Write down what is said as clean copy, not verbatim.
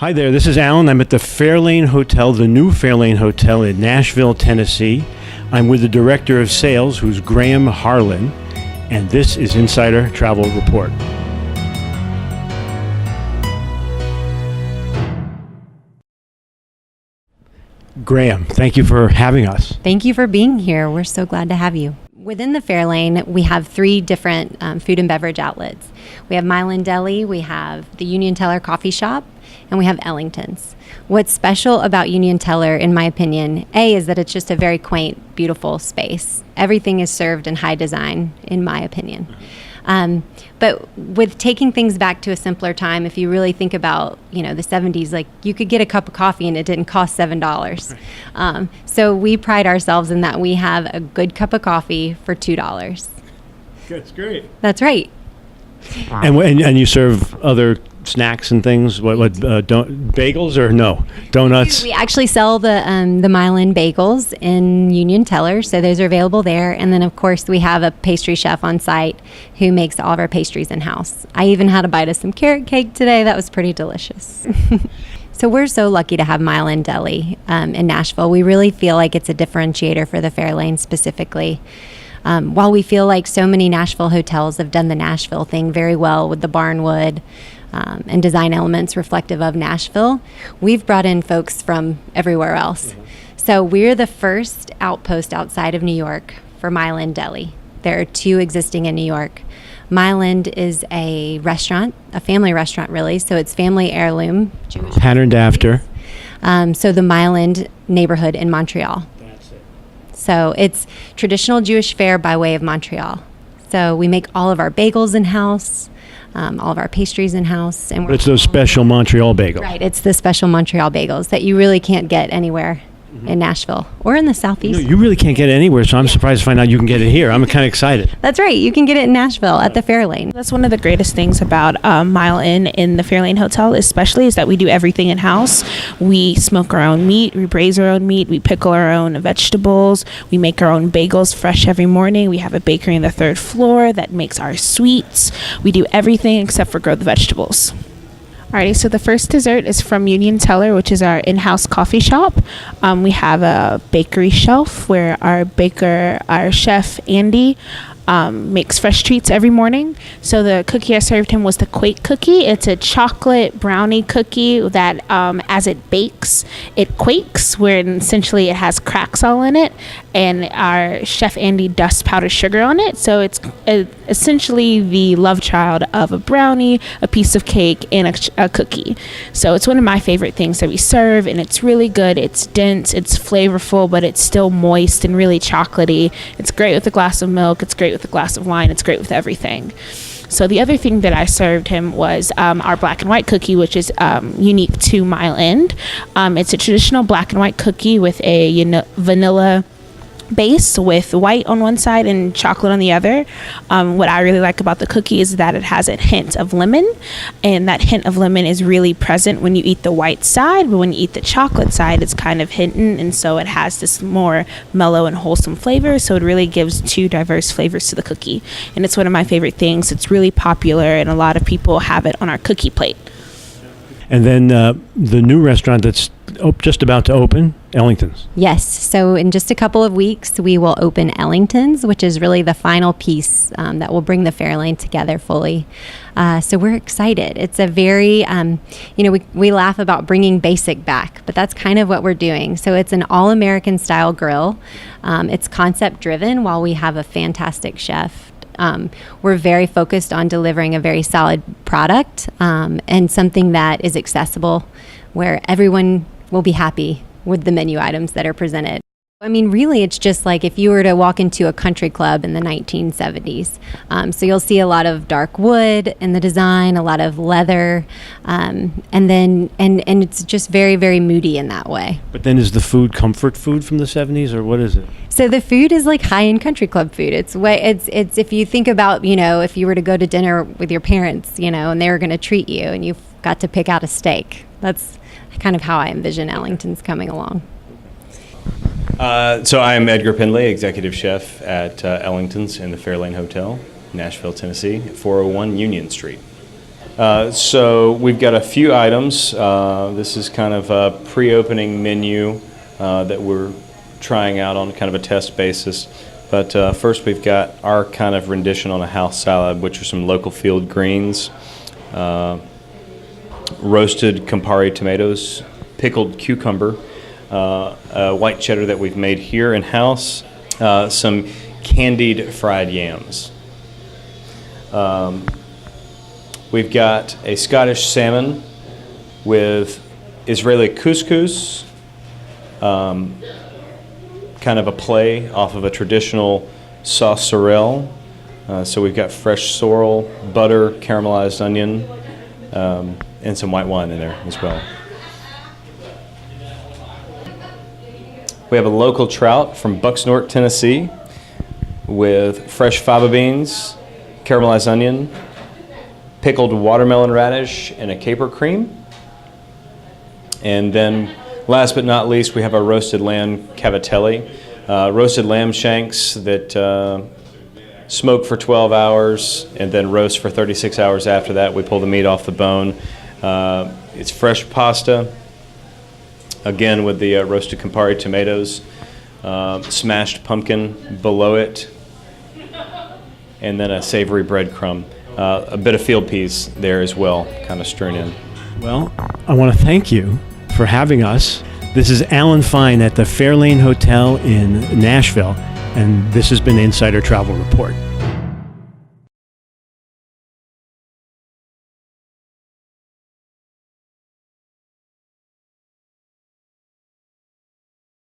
Hi there, this is Alan. I'm at the Fairlane Hotel, the new Fairlane Hotel in Nashville, Tennessee. I'm with the Director of Sales, who's Graham Harlin, and this is Insider Travel Report. Graham, thank you for having us. Thank you for being here. We're so glad to have you. Within the Fairlane, we have three different food and beverage outlets. We have Milan Deli, we have the Union Teller Coffee Shop, and we have Ellingtons. What's special about Union Teller, in my opinion, is that it's just a very quaint, beautiful space. Everything is served in high design, in my opinion. But with taking things back to a simpler time, if you really think about, the 70s, like you could get a cup of coffee and it didn't cost $7. So we pride ourselves in that we have a good cup of coffee for $2. That's great. That's right. And you serve other snacks and things? Bagels or no? Donuts? We actually sell the Milan bagels in Union Teller, so those are available there. And then, of course, we have a pastry chef on site who makes all of our pastries in-house. I even had a bite of some carrot cake today. That was pretty delicious. So we're so lucky to have Milan Deli in Nashville. We really feel like it's a differentiator for the Fairlane specifically. While we feel like so many Nashville hotels have done the Nashville thing very well with the barnwood and design elements reflective of Nashville, we've brought in folks from everywhere else. Mm-hmm. So we're the first outpost outside of New York for Milan Deli. There are two existing in New York. Milan is a restaurant, a family restaurant really, so it's family heirloom. Jewish patterned after. So the Milan neighborhood in Montreal. So it's traditional Jewish fare by way of Montreal. So we make all of our bagels in-house, all of our pastries in-house. And it's those special Montreal bagels. Right, it's the special Montreal bagels that you really can't get anywhere in Nashville or in the Southeast. No, you really can't get it anywhere, so I'm surprised to find out you can get it here. I'm kind of excited. That's right. You can get it in Nashville at the Fairlane. That's one of the greatest things about Milan in the Fairlane Hotel, especially, is that we do everything in-house. We smoke our own meat, we braise our own meat, we pickle our own vegetables, we make our own bagels fresh every morning. We have a bakery on the third floor that makes our sweets. We do everything except for grow the vegetables. Alrighty, so the first dessert is from Union Teller, which is our in-house coffee shop. We have a bakery shelf where our chef, Andy, makes fresh treats every morning. So the cookie I served him was the Quake cookie. It's a chocolate brownie cookie that as it bakes, it quakes, where essentially it has cracks all in it. And our chef Andy dusts powdered sugar on it. So it's essentially the love child of a brownie, a piece of cake, and a cookie. So it's one of my favorite things that we serve, and it's really good. It's dense, it's flavorful, but it's still moist and really chocolatey. It's great with a glass of milk. It's great with a glass of wine. It's great with everything. So the other thing that I served him was our black and white cookie, which is unique to Milan. It's a traditional black and white cookie with a vanilla base with white on one side and chocolate on the other. What I really like about the cookie is that it has a hint of lemon, and that hint of lemon is really present when you eat the white side, but when you eat the chocolate side, it's kind of hidden, and so it has this more mellow and wholesome flavor. So it really gives two diverse flavors to the cookie, and it's one of my favorite things. It's really popular, and a lot of people have it on our cookie plate. And then the new restaurant that's just about to open, Ellingtons. Yes. So in just a couple of weeks, we will open Ellingtons, which is really the final piece that will bring the Fairlane together fully. So we're excited. It's a very, we laugh about bringing basic back, but that's kind of what we're doing. So it's an all-American style grill. It's concept driven while we have a fantastic chef. We're very focused on delivering a very solid product and something that is accessible, where everyone will be happy with the menu items that are presented. I mean, really, it's just like if you were to walk into a country club in the 1970s. So you'll see a lot of dark wood in the design, a lot of leather, and it's just very, very moody in that way. But then is the food comfort food from the 70s, or what is it? So the food is like high-end country club food. It's if you think about, if you were to go to dinner with your parents, and they were going to treat you, and you've got to pick out a steak. That's kind of how I envision Ellington's coming along. So I'm Edgar Pendley, Executive Chef at Ellingtons in the Fairlane Hotel, Nashville, Tennessee, 401 Union Street. So we've got a few items. This is kind of a pre-opening menu that we're trying out on kind of a test basis. But first we've got our kind of rendition on a house salad, which are some local field greens, roasted Campari tomatoes, pickled cucumber, white cheddar that we've made here in-house, some candied fried yams. We've got a Scottish salmon with Israeli couscous, kind of a play off of a traditional sauce sorrel. So we've got fresh sorrel, butter, caramelized onion, and some white wine in there as well. We have a local trout from Bucksnort, Tennessee, with fresh fava beans, caramelized onion, pickled watermelon radish, and a caper cream. And then last but not least, we have our roasted lamb cavatelli, roasted lamb shanks that smoke for 12 hours and then roast for 36 hours after that. We pull the meat off the bone. It's fresh pasta, again with the roasted Campari tomatoes, smashed pumpkin below it, and then a savory breadcrumb. A bit of field peas there as well, kind of strewn in. Well, I want to thank you for having us. This is Alan Fine at the Fairlane Hotel in Nashville, and this has been the Insider Travel Report.